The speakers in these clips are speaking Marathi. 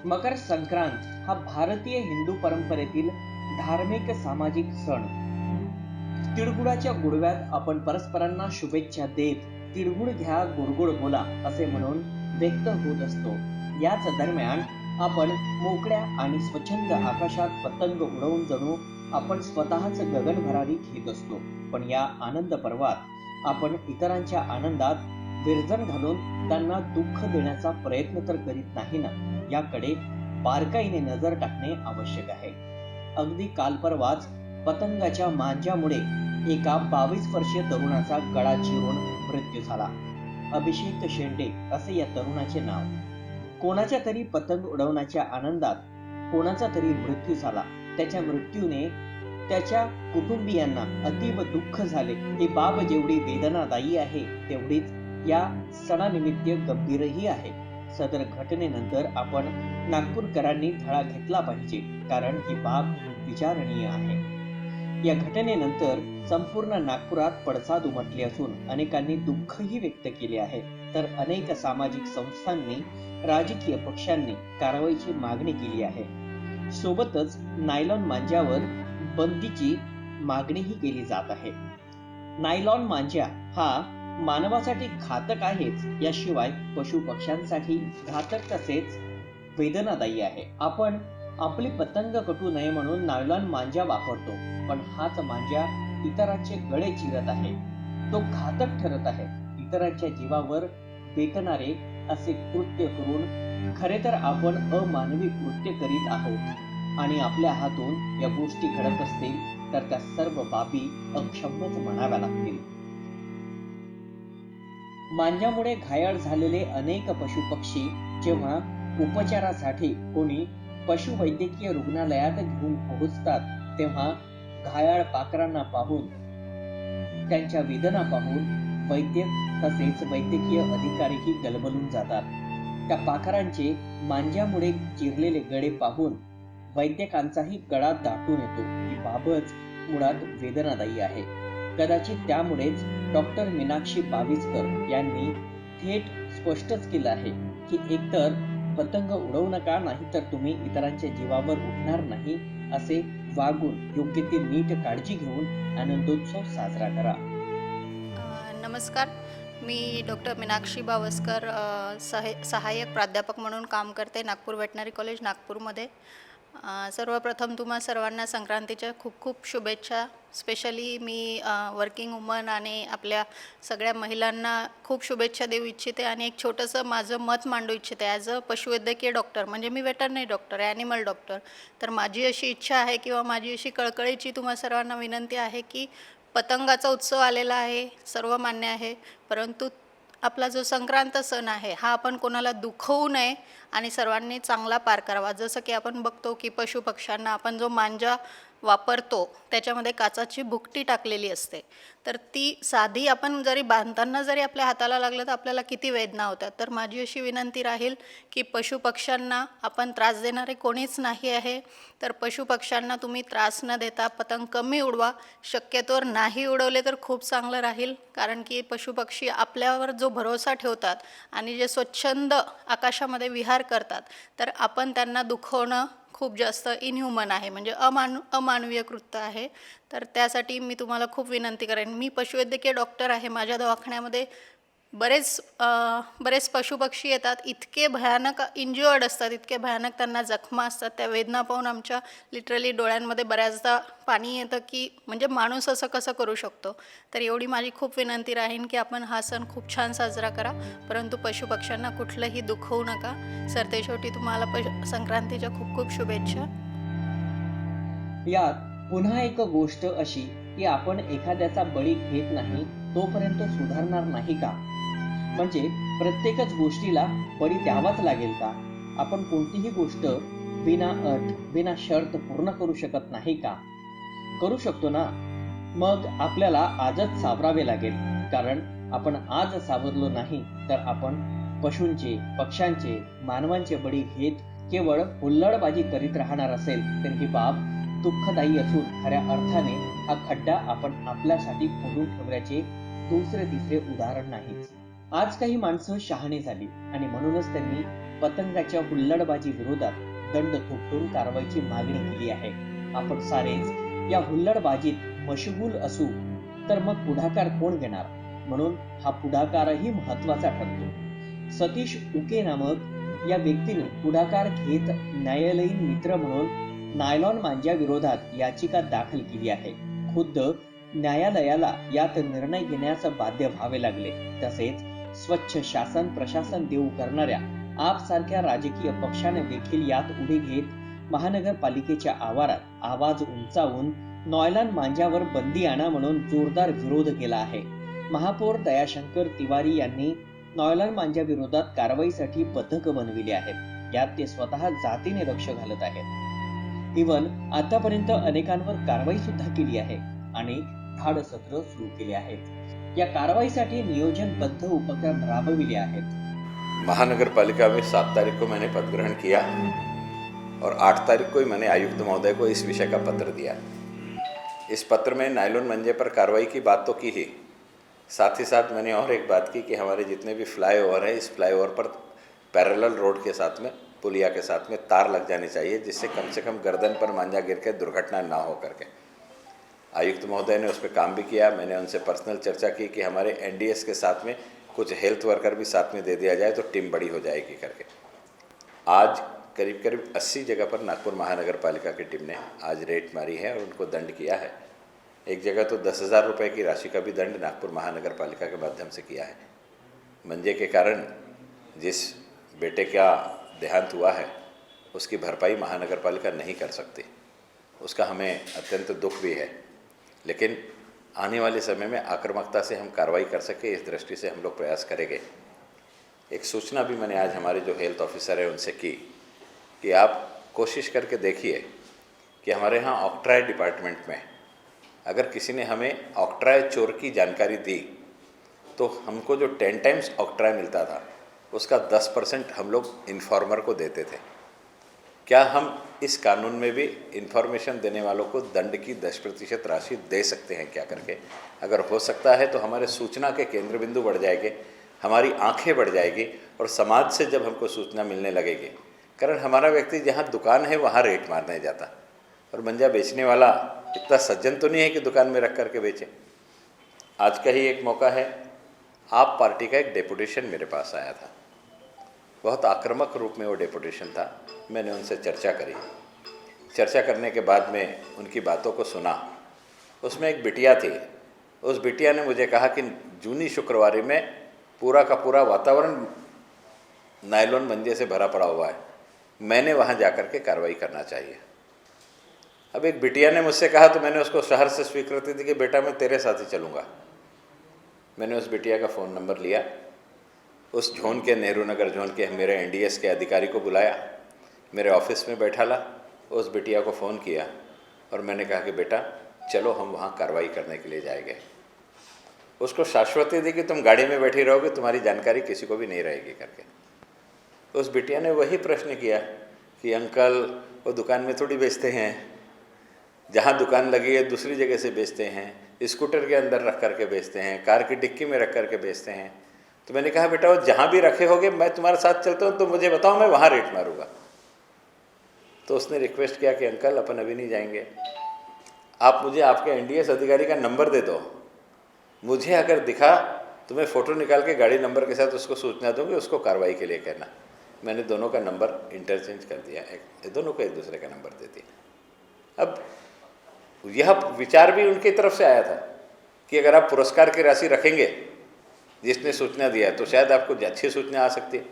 मकर संक्रांत हा भारतीय हिंदू परंपरेतील धार्मिक सामाजिक सण. तिळगुळाच्या गोडव्यात आपण परस्परांना शुभेच्छा देत तिळगुळ घ्या गोड बोला असे म्हणून व्यक्त होत असतो. याच दरम्यान आपण मोकळ्या आणि स्वच्छंद आकाशात पतंग उडवून जणू आपण स्वतःच गगनभरारी घेत असतो. पण या आनंद पर्वात आपण इतरांच्या आनंदात विरजण घालून त्यांना दुःख देण्याचा प्रयत्न तर करीत नाही ना, याकडे बारकाईने नजर टाकणे आवश्यक आहे. अगदी काल परवाच पतंगाच्या मांज्यामुळे एका 22 वर्षीय तरुणाचा गळा चिरून मृत्यू झाला. अभिषेक शेंडे असे या तरुणाचे नाव. कोणाच्या तरी पतंग उडवण्याच्या आनंदात कोणाचा तरी मृत्यू झाला. त्याच्या मृत्यूने त्याच्या कुटुंबियांना अतीव दुःख झाले. ही बाब जेवढी वेदनादायी आहे तेवढीच या सणानिमित्त गंभीरही आहे. सदर घटनेनंतर आपण नागपूरकरांनी धडा घेतला पाहिजे, कारण ही बाब विचारणीय आहे. या घटनेनंतर संपूर्ण नागपुरात पडसाद उमटले असून अनेकांनी दुःखही व्यक्त केले आहे. तर अनेक सामाजिक संस्थांनी, राजकीय पक्षांनी कारवाईची मागणी केली आहे. सोबतच नायलॉन मांज्यावर बंदीची मागणीही केली जात आहे. नायलॉन मांज्या हा मानवासाठी घातक आहेच, याशिवाय पशु पक्ष्यांसाठी घातक तसेच वेदनादायी आहे. आपण आपली पतंग कटू नये म्हणून नायलॉन मांजा वापरतो, पण हाच मांजा इतरांचे गळे चिरत आहे. तो घातक ठरत आहे. इतरांच्या जीवावर बेतणारे असे कृत्य करून खरे तर आपण अमानवी कृत्य करीत आहोत आणि आपल्या हातून या गोष्टी घडत असतील तर त्या सर्व बाबी अक्षम्यच म्हणाव्या लागतील. मांज्यामुळे घायाळ झालेले अनेक पशुपक्षी जेव्हा उपचारासाठी कोणी पशुवैद्यकीय रुग्णालयात घेऊन पोहोचतात, तेव्हा घायाळ पाखरांना पाहून, त्यांच्या वेदना पाहून वैद्य तसेच वैद्यकीय अधिकारीही गलबलून जातात. त्या पाखरांचे मांज्यामुळे चिरलेले गळे पाहून वैद्यकांचाही गळा दाटून येतो. ही बाबच मुळात वेदनादायी आहे. कदाचित त्यामुळेच डॉक्टर मीनाक्षी बाविस्कर यांनी थेट स्पष्टच केलं आहे की एकतर पतंग उडवू नका, नाही तर तुम्ही इतरांच्या जीवावर उठणार नाही असे वागून योग्य ती नीट काळजी घेऊन आनंदोत्सव साजरा करा. नमस्कार, मी डॉक्टर मीनाक्षी बावस्कर, सहाय्यक प्राध्यापक म्हणून काम करते नागपूर वेटनरी कॉलेज नागपूरमध्ये. सर्वप्रथम तुम्हा सर्वांना संक्रांतीच्या खूप खूप शुभेच्छा. स्पेशली मी वर्किंग वुमन आणि आपल्या सगळ्या महिलांना खूप शुभेच्छा देऊ इच्छिते आणि एक छोटंसं माझं मत मांडू इच्छिते. ॲज अ पशुवैद्यकीय डॉक्टर, म्हणजे मी वेटरनरी डॉक्टर आहे, ॲनिमल डॉक्टर. तर माझी अशी इच्छा आहे किंवा माझी अशी कळकळीची तुम्हा सर्वांना विनंती आहे की पतंगाचा उत्सव आलेला आहे, सर्व मान्य आहे, परंतु आपला जो संक्रांत सण आहे हा आपण कोणाला दुखवू नये आणि सर्वांनी चांगला पार करावा. जसं की आपण बघतो की पशुपक्ष्यांना आपण जो मांजा वापरतो त्याच्यामध्ये काचाची भुकटी टाकलेली असते, तर ती साधी आपण जरी बांधताना जरी आपल्या हाताला लागलं तर आपल्याला किती वेदना होतात. तर माझी अशी विनंती राहील की पशुपक्ष्यांना आपण त्रास देणारे कोणीच नाही आहे, तर पशुपक्ष्यांना तुम्ही त्रास न देता पतंग कमी उडवा. शक्यतोवर नाही उडवले तर खूप चांगलं राहील, कारण की पशुपक्षी आपल्यावर जो भरोसा ठेवतात आणि जे स्वच्छंद आकाशामध्ये विहार करतात, तर आपण त्यांना दुखवणं खूप जास्त इनह्युमन आहे, म्हणजे अमानवीय कृत्य आहे. तर त्यासाठी मी तुम्हाला खूप विनंती करेन. मी पशुवैद्यकीय डॉक्टर आहे. माझ्या दवाखान्यामध्ये बरेच पशुपक्षी येतात. इतके भयानक इंज्युअर्ड असतात, इतके भयानक त्यांना जखमा असतात. त्या वेदना पाहून आमच्या लिटरली डोळ्यांमध्ये बऱ्याचदा पाणी येतं की म्हणजे माणूस असं कसं करू शकतो. तर एवढी माझी खूप विनंती राहील की आपण हा सण खूप छान साजरा करा, परंतु पशुपक्ष्यांना कुठलंही दुखवू नका. सरते शेवटी तुम्हाला संक्रांतीच्या खूप खूप शुभेच्छा. यात पुन्हा एक गोष्ट अशी की आपण एखाद्याचा बळी घेत नाही तोपर्यंत सुधारणार नाही का? म्हणजे प्रत्येकच गोष्टीला बळी द्यावाच लागेल का? आपण कोणतीही गोष्ट विना अट विना शर्त पूर्ण करू शकत नाही का? करू शकतो ना. मग आपल्याला आजच सावरावे लागेल, कारण आपण आज सावरलो नाही तर आपण पशूंचे, पक्ष्यांचे, मानवांचे बळी घेत केवळ हुल्लडबाजी करीत राहणार असेल तर ही बाब दुःखदायी असून खऱ्या अर्थाने हा खड्डा आपण आपल्यासाठी खोदून ठेवण्याचे दुसरे तिसरे उदाहरण नाहीच. आज काही माणसं शहाणी झाली आणि म्हणूनच त्यांनी पतंगाच्या हुल्लडबाजी विरोधात दंड थोपटून कारवाईची मागणी केली आहे. आपण सारेच या हुल्लडबाजीत मशगूल असू तर मग पुढाकार कोण घेणार, म्हणून हा पुढाकारही महत्वाचा ठरतो. सतीश उके नामक या व्यक्तीने पुढाकार घेत न्यायालयीन मित्र म्हणून नायलॉन मांजा विरोधात याचिका दाखल केली आहे. खुद्द न्यायालयाला यात निर्णय घेण्यास बाध्य व्हावे लागले. तसेच स्वच्छ शासन प्रशासन देऊ करणाऱ्या आप सारख्या राजकीय पक्षाने देखील यात उडी घेत महानगरपालिकेच्या आवारात आवाज उंचावून नॉयलॉन मांजावर बंदी आणा म्हणून जोरदार विरोध केला आहे. महापौर दयाशंकर तिवारी यांनी नॉयलॉन मांजा विरोधात कारवाईसाठी पथकं बनविली आहेत. यात ते स्वतः जातीने लक्ष घालत आहेत. इव्हन आतापर्यंत अनेकांवर कारवाई सुद्धा केली आहे आणि धाडसत्र सुरू केले आहेत. या कारवाईसाठी नियोजनबद्ध उपक्रम राबविले आहेत. महानगरपालिका में 7 तारीख को मैंने पद ग्रहण किया और 8 तारीख को ही मैंने आयुक्त महोदय को इस विषय का पत्र दिया. इस पत्र में नायलॉन मंजे पर कार्रवाई की बात तो की ही, साथ ही साथ मैंने और एक बात की कि हमारे जितने भी फ्लाईओवर है, इस फ्लाईओवर पर पैरेलल रोड के साथ में, पुलिया के साथ में तार लग जानी चाहिए, जिससे कम से कम गर्दन पर मांजा गिर के दुर्घटना ना हो करके. आयुक्त महोदय ने उस पर काम भी किया. मैंने उनसे पर्सनल चर्चा की कि हमारे एनडीएस के साथ में कुछ हेल्थ वर्कर भी साथ में दे दिया जाए तो टीम बड़ी हो जाएगी करके. आज करीब करीब 80 जगह पर नागपुर महानगर पालिका की टीम ने आज रेड मारी है और उनको दंड किया है. एक जगह तो 10,000 रुपये की राशि का भी दंड नागपुर महानगर पालिका के माध्यम से किया है. मंजे के कारण जिस बेटे का देहांत हुआ है उसकी भरपाई महानगर पालिका नहीं कर सकती, उसका हमें अत्यंत दुख भी है. लेकिन आने वाले समय में आक्रामकता से हम कार्रवाई कर सके, इस दृष्टि से हम लोग प्रयास करेंगे. एक सूचना भी मैंने आज हमारे जो हेल्थ ऑफिसर है उनसे की कि आप कोशिश करके देखिए कि हमारे यहाँ ऑक्ट्राय डिपार्टमेंट में अगर किसी ने हमें ऑक्ट्राय चोर की जानकारी दी तो हमको जो 10 टाइम्स ऑक्ट्राय मिलता था उसका 10% हम लोग इन्फॉर्मर को देते थे. क्या हम इस कानून में भी इन्फॉर्मेशन देने वालों को दंड की 10% राशि दे सकते हैं क्या करके? अगर हो सकता है तो हमारे सूचना के केंद्र बिंदु बढ़ जाएंगे, हमारी आंखें बढ़ जाएगी और समाज से जब हमको सूचना मिलने लगेगी, कारण हमारा व्यक्ति जहाँ दुकान है वहाँ रेट मारने जाता और मंजा बेचने वाला इतना सज्जन तो नहीं है कि दुकान में रख करके बेचे. आज का ही एक मौका है, आप पार्टी का एक डेपुटेशन मेरे पास आया था, बहुत आक्रामक रूप में वो डेपुटेशन था. मैंने उनसे चर्चा करी. चर्चा करने के बाद में उनकी बातों को सुना. उसमें एक बिटिया थी. उस बिटिया ने मुझे कहा कि जूनी शुक्रवारी में पूरा का पूरा वातावरण नायलॉन मंजे से भरा पड़ा हुआ है, मैंने वहाँ जाकर के कार्रवाई करना चाहिए. अब एक बिटिया ने मुझसे कहा तो मैंने उसको शहर से स्वीकृति दी कि बेटा मैं तेरे साथ ही चलूँगा. मैंने उस बिटिया का फ़ोन नंबर लिया, उस जोन के नेहरू नगर जोन के मेरे एनडीएस के अधिकारी को बुलाया, मेरे ऑफिस में बैठा ला, उस बिटिया को फ़ोन किया और मैंने कहा कि बेटा चलो हम वहाँ कार्रवाई करने के लिए जाएंगे. उसको शाश्वती दी कि तुम गाड़ी में बैठी रहोगे, तुम्हारी जानकारी किसी को भी नहीं रहेगी करके. उस बिटिया ने वही प्रश्न किया कि अंकल वो दुकान में थोड़ी बेचते हैं, जहाँ दुकान लगी है दूसरी जगह से बेचते हैं, स्कूटर के अंदर रख करके बेचते हैं, कार की डिक्की में रख करके बेचते हैं. तो मैंने कहा बेटा वो जहाँ भी रखे होगे मैं तुम्हारे साथ चलता हूँ तो मुझे बताओ, मैं वहाँ रेट मारूंगा. तो उसने रिक्वेस्ट किया कि अंकल अपन अभी नहीं जाएंगे, आप मुझे आपके एनडीएस अधिकारी का नंबर दे दो, मुझे अगर दिखा तो मैं फ़ोटो निकाल के गाड़ी नंबर के साथ उसको सूचना दूँगी, उसको कार्रवाई के लिए कहना. मैंने दोनों का नंबर इंटरचेंज कर दिया, दोनों को एक दूसरे का नंबर दे दिया. अब यह विचार भी उनकी तरफ से आया था कि अगर आप पुरस्कार की राशि रखेंगे जिसने सूचना दिया है तो शायद आपको अच्छी सूचना आ सकती है.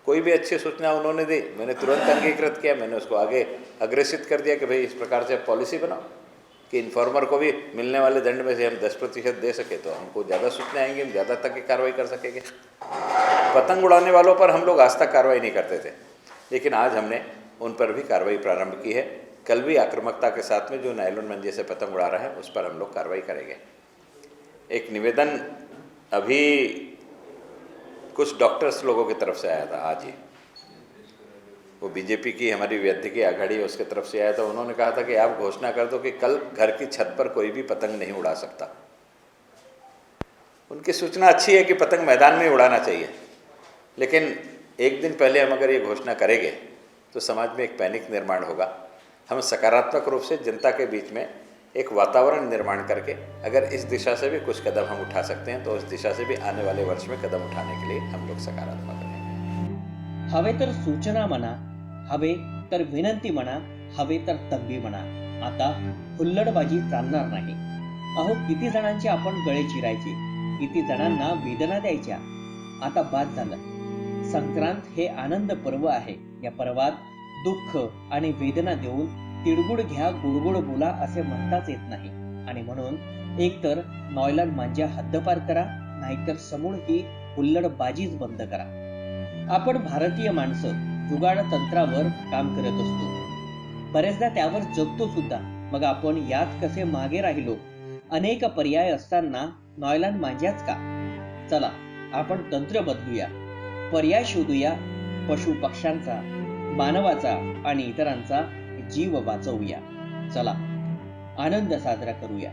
कोई भी अच्छी सूचना उन्होंने दी, मैंने तुरंत अंगीकृत किया. मैंने उसको आगे अग्रेसित कर दिया कि भाई इस प्रकार से पॉलिसी बनाओ कि इन्फॉर्मर को भी मिलने वाले दंड में से हम 10% दे सके तो हमको ज़्यादा सूचना आएंगी, हम ज़्यादा तक की कार्रवाई कर सकेंगे. पतंग उड़ाने वालों पर हम लोग आज तक कार्रवाई नहीं करते थे, लेकिन आज हमने उन पर भी कार्रवाई प्रारंभ की है. कल भी आक्रामकता के साथ में जो नायलॉन मंजे से पतंग उड़ा रहा है उस पर हम लोग कार्रवाई करेंगे. एक निवेदन अभी कुछ डॉक्टर्स लोगों की तरफ से आया था आज ही, वो बीजेपी की हमारी वैद्यकीय आघाड़ी है उसके तरफ से आया था. उन्होंने कहा था कि आप घोषणा कर दो कि कल घर की छत पर कोई भी पतंग नहीं उड़ा सकता. उनकी सूचना अच्छी है कि पतंग मैदान में ही उड़ाना चाहिए, लेकिन एक दिन पहले हम अगर ये घोषणा करेंगे तो समाज में एक पैनिक निर्माण होगा। हम सकारात्मक रूप से जनता के बीच में एक वातावरण निर्माण करके अगर इस दिशा से भी कुछ कदम हम उठा सकते हैं तो उस दिशा से भी आने वाले वर्ष में कदम उठाने के लिए हम लोग सकारात्मक रहेंगे। हवे तर सूचना म्हणा, हवे तर विनंती म्हणा, हवे तर तंबी म्हणा, आता हुल्लडबाजी चालणार नाही. अहो किती जणांचे आपण गळे चिरायचे, किती जणांना वेदना द्यायच्या. आता बाद झालं. संक्रांत हे आनंद पर्व आहे. या पर्वात दुःख आणि वेदना देऊन तिळगुळ घ्या, गोडगोड बोला असे म्हणताच येत नाही. आणि म्हणून एकतर नॉयलॉन मांजा हद्दपार करा, नाहीतर समूळ ही हुल्लडबाजीच बंद करा. आपण भारतीय माणसं जुगाड तंत्रावर काम करत असतो, बरेचदा त्यावर जगतो सुद्धा. मग आपण यात कसे मागे राहिलो? अनेक पर्याय असताना नॉयलॉन मांजाच का? चला आपण तंत्र बदलूया, पर्याय शोधूया, पशु पक्ष्यांचा, मानवाचा आणि इतरांचा जीव वाचवूया. चला आनंद साजरा करूया.